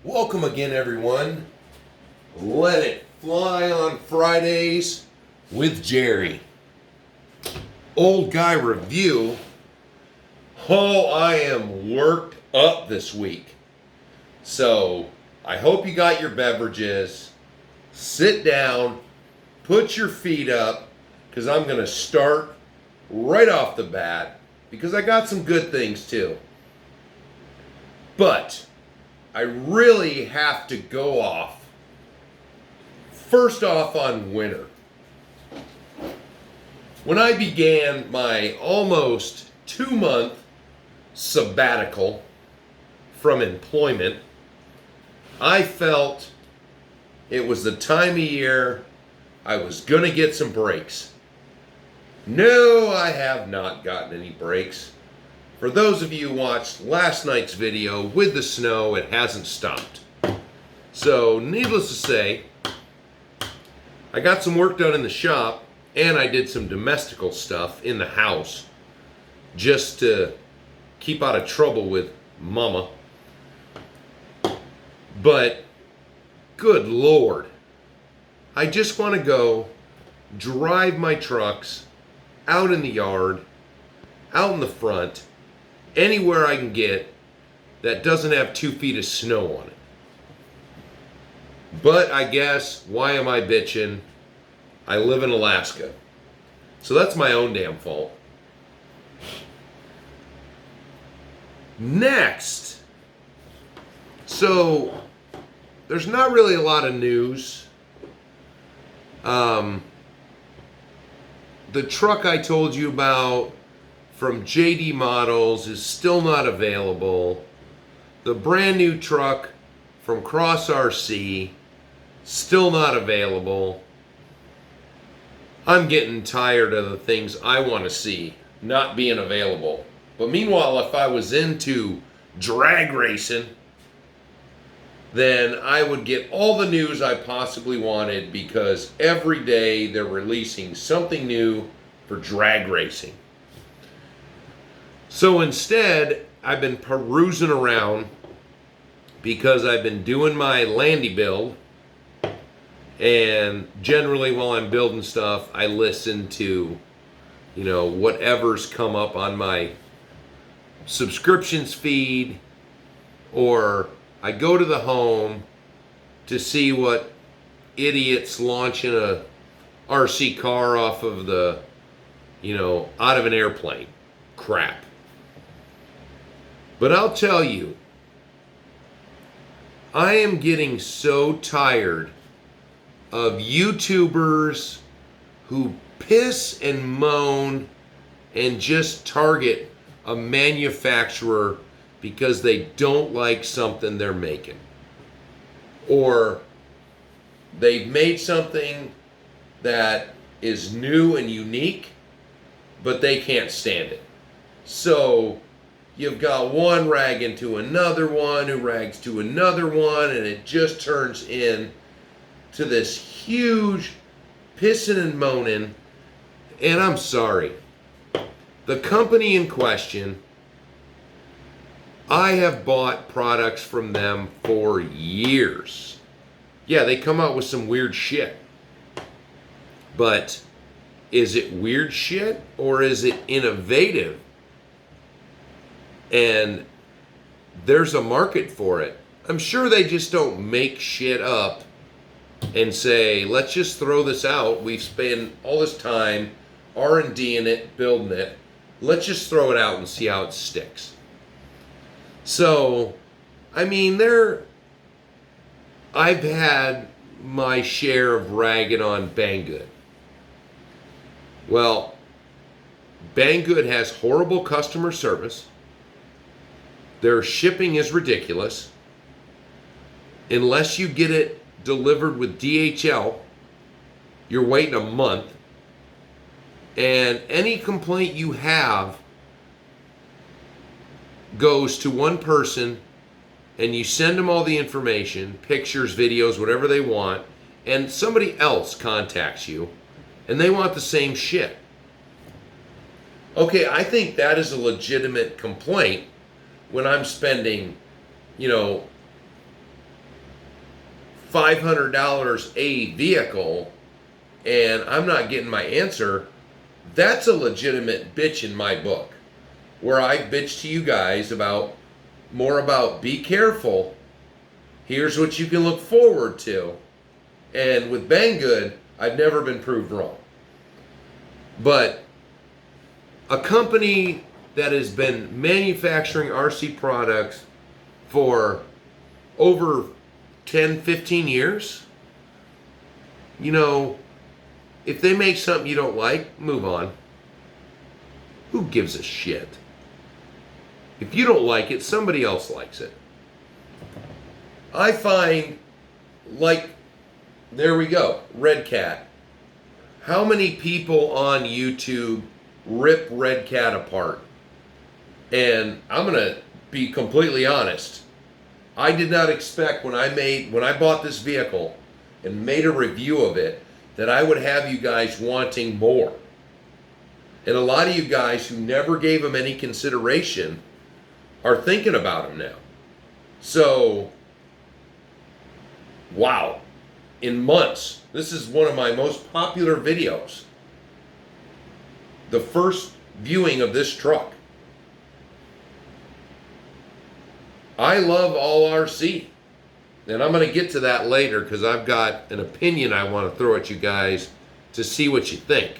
Welcome again, everyone. Let it fly on Fridays with Jerry. Old Guy Review. Oh, I am worked up this week. So, I hope you got your beverages. Sit down, put your feet up, because I'm going to start right off the bat, because I got some good things too. But I really have to go off. First off on winter. When I began my almost 2-month sabbatical from employment, I felt it was the time of year I was going to get some breaks. No, I have not gotten any breaks. For those of you who watched last night's video with the snow, it hasn't stopped. So, needless to say, I got some work done in the shop, and I did some domestical stuff in the house just to keep out of trouble with Mama. But, good Lord, I just want to go drive my trucks out in the yard, out in the front, anywhere I can get that doesn't have 2 feet of snow on it. But I guess, why am I bitching? I live in Alaska. So that's my own damn fault. Next. So, there's not really a lot of news. The truck I told you about from JD Models is still not available. The brand new truck from Cross RC, still not available. I'm getting tired of the things I want to see not being available. But meanwhile, if I was into drag racing, then I would get all the news I possibly wanted, because every day they're releasing something new for drag racing. So instead, I've been perusing around because I've been doing my landy build, and generally while I'm building stuff, I listen to, whatever's come up on my subscriptions feed, or I go to the home to see what idiots launching a RC car off of the, out of an airplane crap. But I'll tell you, I am getting so tired of YouTubers who piss and moan and just target a manufacturer because they don't like something they're making. Or they've made something that is new and unique, but they can't stand it. So you've got one ragging to another one who rags to another one, and it just turns in to this huge pissing and moaning. And I'm sorry, the company in question, I have bought products from them for years. Yeah, they come out with some weird shit. But is it weird shit or is it innovative? And there's a market for it. I'm sure they just don't make shit up and say, let's just throw this out. We've spent all this time R&D in it, building it. Let's just throw it out and see how it sticks. So, I've had my share of ragging on Banggood. Well, Banggood has horrible customer service. Their shipping is ridiculous. Unless you get it delivered with DHL, you're waiting a month. And any complaint you have goes to one person, and you send them all the information, pictures, videos, whatever they want, and somebody else contacts you, and they want the same shit. Okay, I think that is a legitimate complaint when I'm spending, $500 a vehicle and I'm not getting my answer, that's a legitimate bitch in my book. Where I bitch to you guys about more about be careful, here's what you can look forward to. And with Banggood, I've never been proved wrong. But a company that has been manufacturing RC products for over 10, 15 years, you know, if they make something you don't like, move on. Who gives a shit? If you don't like it, somebody else likes it. I find, like, there we go, Red Cat. How many people on YouTube rip Red Cat apart? And I'm going to be completely honest. I did not expect when I bought this vehicle and made a review of it, that I would have you guys wanting more. And a lot of you guys who never gave him any consideration are thinking about him now. So, wow. In months, this is one of my most popular videos. The first viewing of this truck. I love all RC. And I'm going to get to that later because I've got an opinion I want to throw at you guys to see what you think.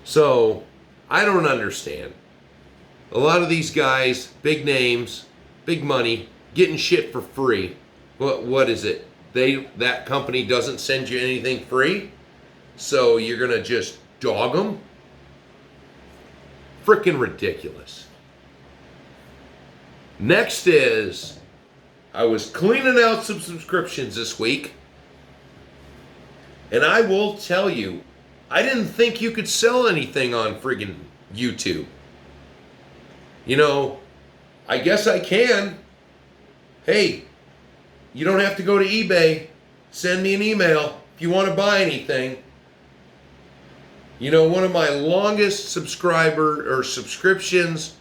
So, I don't understand. A lot of these guys, big names, big money, getting shit for free. What is it? That company doesn't send you anything free? So you're going to just dog them? Freaking ridiculous. Next is, I was cleaning out some subscriptions this week, and I will tell you, I didn't think you could sell anything on friggin' YouTube. You know, I guess I can. Hey, you don't have to go to eBay. Send me an email if you want to buy anything. You know, one of my longest subscriptions,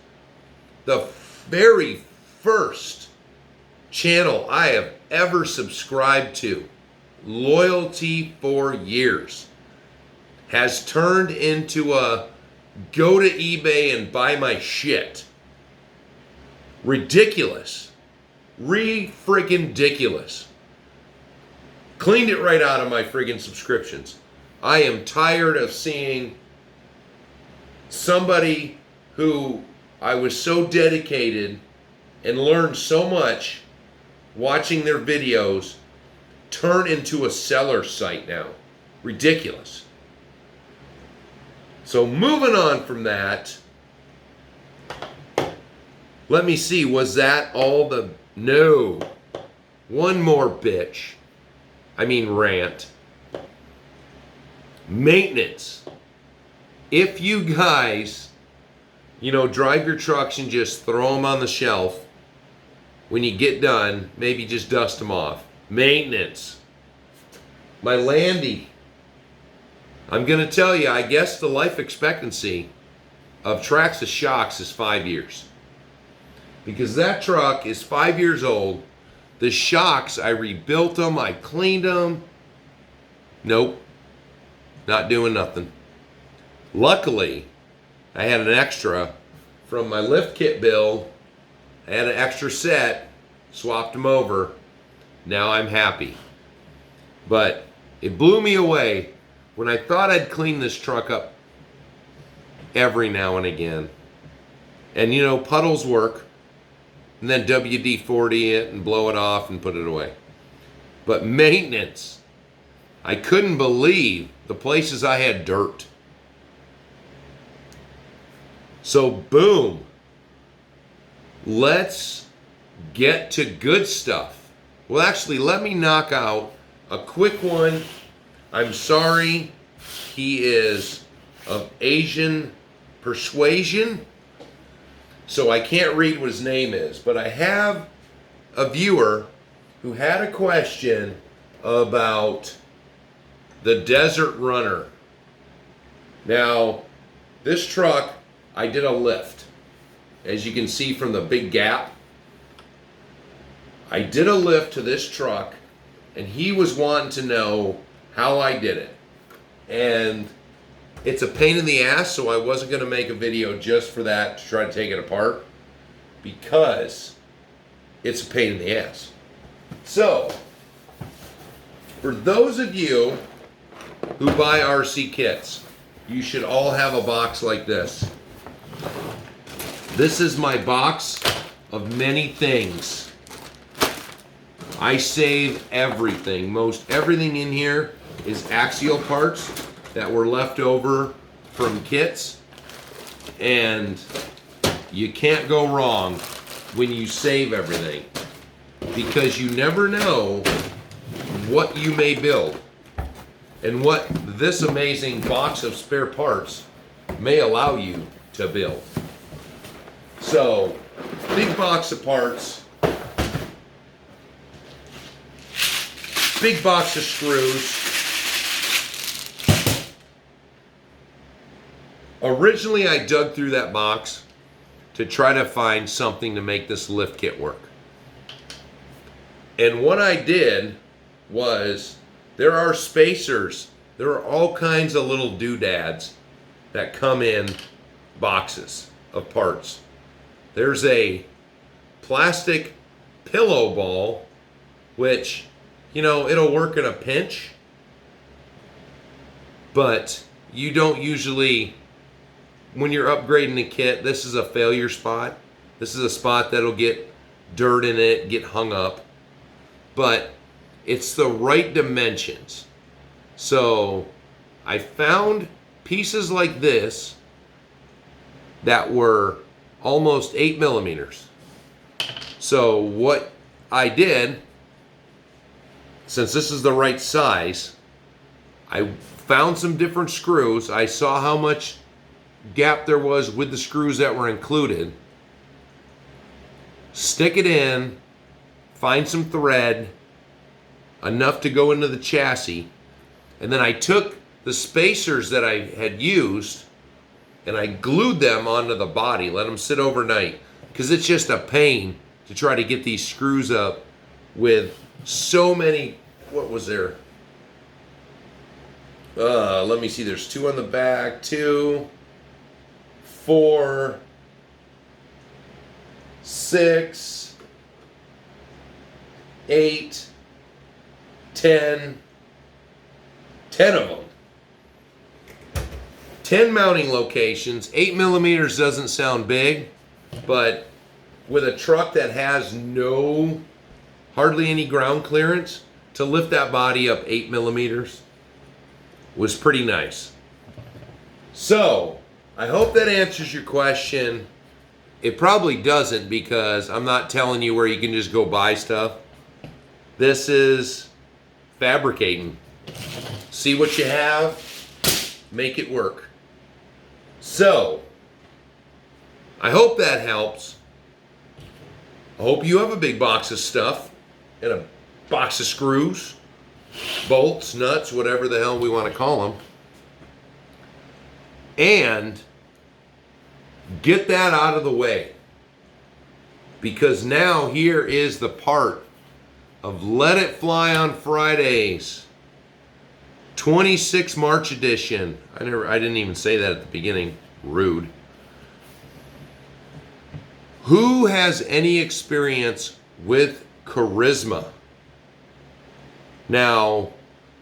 the very first channel I have ever subscribed to, loyalty for years, has turned into a go to eBay and buy my shit. Ridiculous. Re-friggin-diculous. Cleaned it right out of my friggin' subscriptions. I am tired of seeing somebody who I was so dedicated and learned so much watching their videos turn into a seller site now. Ridiculous. So moving on from that, let me see, was that all the... No. One more bitch. I mean rant. Maintenance. If you guys, you know, drive your trucks and just throw them on the shelf, when you get done, maybe just dust them off. Maintenance. My Landy. I'm going to tell you, I guess the life expectancy of Traxxas shocks is 5 years. Because that truck is 5 years old. The shocks, I rebuilt them, I cleaned them. Nope. Not doing nothing. Luckily, I had an extra from my lift kit build. I had an extra set, swapped them over. Now I'm happy. But it blew me away when I thought I'd clean this truck up every now and again. And you know, puddles work. And then WD-40 it and blow it off and put it away. But maintenance, I couldn't believe the places I had dirt. So boom, let's get to good stuff. Well, actually, let me knock out a quick one. I'm sorry, he is of Asian persuasion, so I can't read what his name is, but I have a viewer who had a question about the Desert Runner. Now, this truck, I did a lift. As you can see from the big gap, I did a lift to this truck and he was wanting to know how I did it. And it's a pain in the ass, so I wasn't going to make a video just for that, to try to take it apart, because it's a pain in the ass. So, for those of you who buy RC kits, you should all have a box like this. This is my box of many things. I save everything. Most everything in here is axial parts that were left over from kits, and you can't go wrong when you save everything, because you never know what you may build and what this amazing box of spare parts may allow you to build. So, big box of parts, big box of screws. Originally, I dug through that box to try to find something to make this lift kit work. And what I did was, there are spacers, there are all kinds of little doodads that come in boxes of parts. There's a plastic pillow ball, which, you know, it'll work in a pinch, but you don't usually, when you're upgrading a kit, this is a failure spot. This is a spot that'll get dirt in it, get hung up, but it's the right dimensions. So I found pieces like this that were almost 8 millimeters. So what I did, since this is the right size, I found some different screws. I saw how much gap there was with the screws that were included. Stick it in, find some thread, enough to go into the chassis, and then I took the spacers that I had used and I glued them onto the body, let them sit overnight, because it's just a pain to try to get these screws up with so many. What was there? Let me see, there's 2 on the back, 2, 4, 6, 8, 10 of them. 10 mounting locations. 8 millimeters doesn't sound big, but with a truck that has hardly any ground clearance, to lift that body up 8 millimeters was pretty nice. So, I hope that answers your question. It probably doesn't, because I'm not telling you where you can just go buy stuff. This is fabricating. See what you have, make it work. So, I hope that helps. I hope you have a big box of stuff and a box of screws, bolts, nuts, whatever the hell we want to call them. And get that out of the way, because now here is the part of Let It Fly on Fridays, 26 March edition. I didn't even say that at the beginning. Rude. Who has any experience with charisma? Now,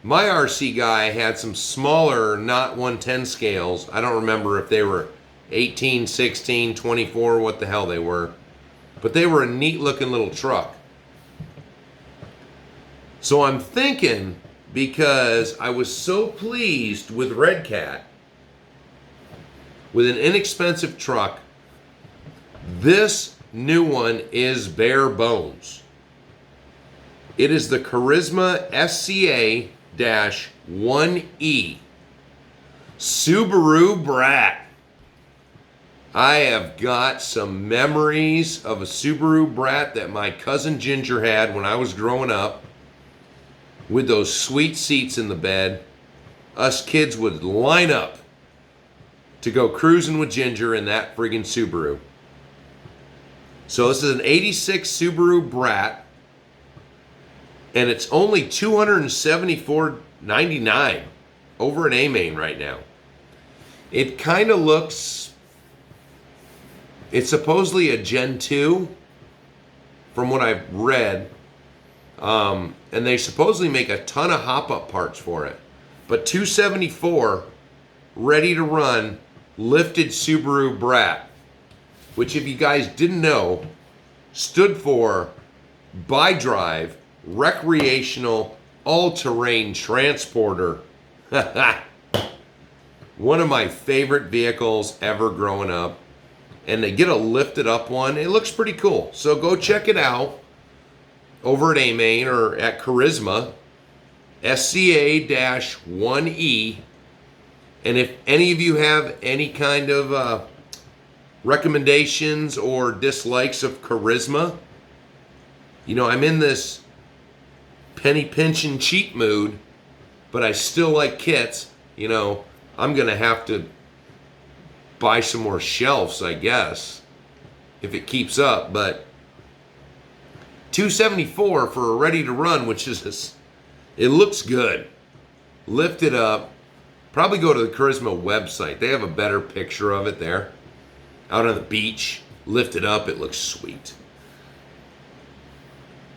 my RC guy had some smaller, not 110 scales. I don't remember if they were 18, 16, 24, what the hell they were. But they were a neat looking little truck. So I'm thinking, because I was so pleased with Red Cat, with an inexpensive truck, this new one is bare bones. It is the Charisma SCA-1E Subaru Brat. I have got some memories of a Subaru Brat that my cousin Ginger had when I was growing up, with those sweet seats in the bed. Us kids would line up to go cruising with Ginger in that friggin' Subaru. So this is an 86 Subaru Brat. And it's only $274.99 over at A-Main right now. It kind of looks, it's supposedly a Gen 2 from what I've read. And they supposedly make a ton of hop-up parts for it. But $274, ready to run, lifted Subaru Brat, which if you guys didn't know, stood for Bi-Drive Recreational All-Terrain Transporter. One of my favorite vehicles ever growing up. And they get a lifted up one. It looks pretty cool. So go check it out over at A-Main or at Charisma, SCA-1E. And if any of you have any kind of recommendations or dislikes of Charisma, you know, I'm in this penny pinching cheap mood, but I still like kits. You know, I'm going to have to buy some more shelves, I guess, if it keeps up. But $274 for a ready to run, which is, it looks good. Lift it up. Probably go to the Charisma website. They have a better picture of it there. Out on the beach, lift it up, it looks sweet.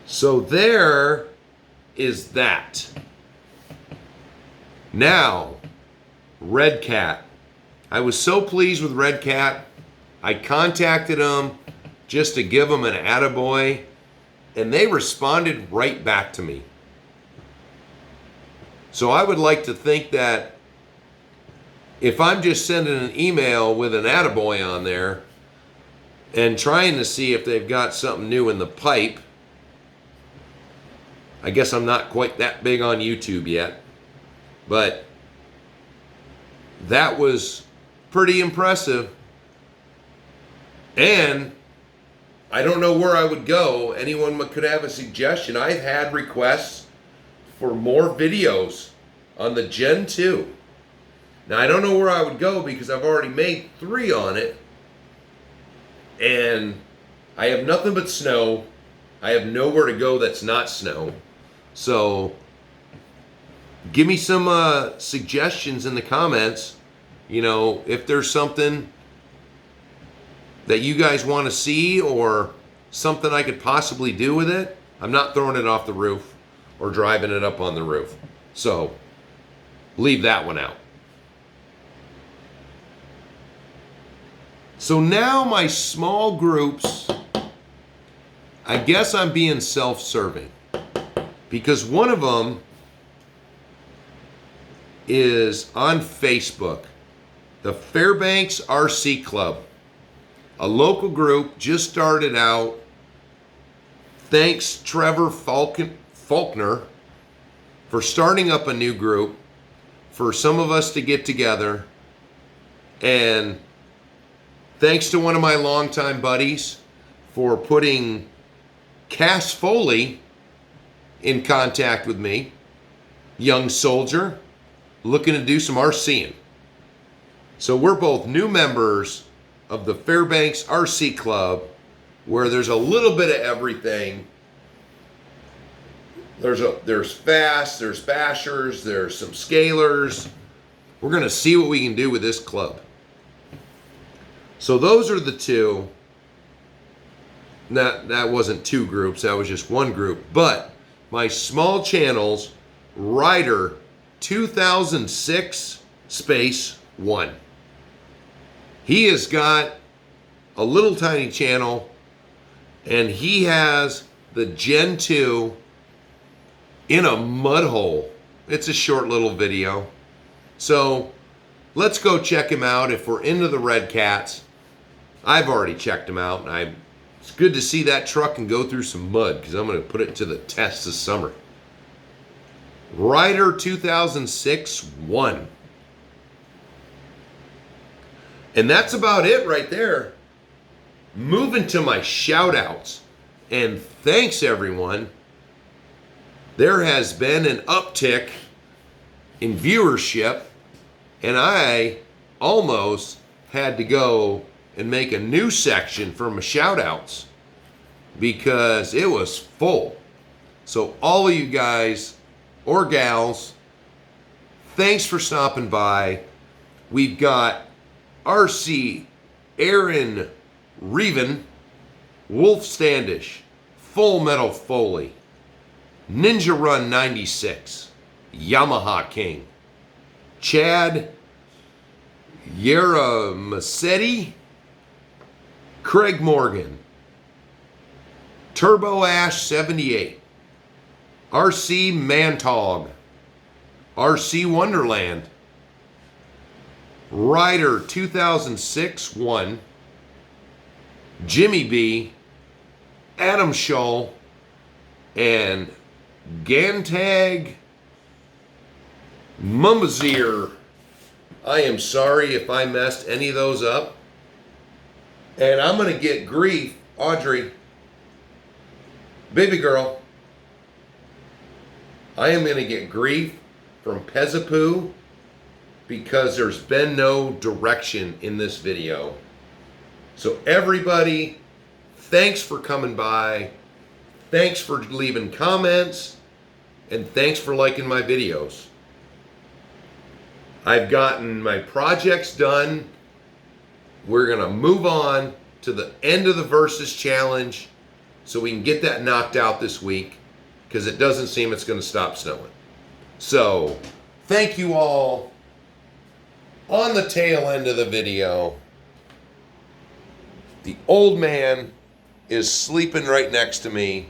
So there is that. Now, Red Cat. I was so pleased with Red Cat. I contacted them just to give them an attaboy, and they responded right back to me. So I would like to think that if I'm just sending an email with an attaboy on there and trying to see if they've got something new in the pipe, I guess I'm not quite that big on YouTube yet, but that was pretty impressive. And I don't know where I would go. Anyone could have a suggestion. I've had requests for more videos on the Gen 2. Now, I don't know where I would go because I've already made 3 on it. And I have nothing but snow. I have nowhere to go that's not snow. So, give me some suggestions in the comments. You know, if there's something that you guys want to see or something I could possibly do with it. I'm not throwing it off the roof or driving it up on the roof. So, leave that one out. So now my small groups, I guess I'm being self-serving. Because one of them is on Facebook, the Fairbanks RC Club, a local group, just started out. Thanks Trevor Faulkner for starting up a new group, for some of us to get together, and thanks to one of my longtime buddies for putting Cass Foley in contact with me, young soldier, looking to do some RCing. So we're both new members of the Fairbanks RC Club, where there's a little bit of everything. There's fast, there's bashers, there's some scalers. We're gonna see what we can do with this club. So those are the two. That wasn't 2 groups, that was just 1 group. But my small channels, Ryder 2006 space 1. He has got a little tiny channel, and he has the Gen 2 in a mud hole. It's a short little video. So let's go check him out if we're into the Red Cats. I've already checked him out, and it's good to see that truck and go through some mud, because I'm going to put it to the test this summer. Ryder 2006 1. And that's about it right there. Moving to my shout outs. And thanks everyone. There has been an uptick in viewership, and I almost had to go and make a new section for my shout outs because it was full. So So all of you guys or gals, thanks for stopping by. We've got RC, Aaron Reven, Wolf Standish, Full Metal Foley, Ninja Run 96, Yamaha King, Chad Yera Craig Morgan, Turbo Ash 78, RC Mantog, RC Wonderland, Ryder 2006-1, Jimmy B, Adam Shull, and Gantag Mumbazir. I am sorry if I messed any of those up. And I'm going to get grief, Audrey, baby girl. I am going to get grief from Pezapoo because there's been no direction in this video. So everybody, thanks for coming by. Thanks for leaving comments. And thanks for liking my videos. I've gotten my projects done. We're going to move on to the end of the Versus Challenge so we can get that knocked out this week, because it doesn't seem it's going to stop snowing. So, thank you all. On the tail end of the video, the old man is sleeping right next to me,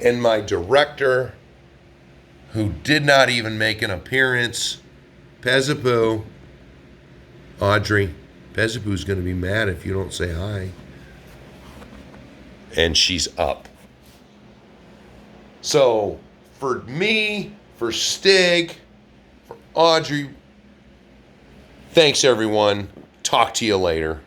and my director, who did not even make an appearance, Pezapoo, Audrey, Pezapoo's going to be mad if you don't say hi. And she's up. So, for me, for Stig, for Audrey, thanks everyone. Talk to you later.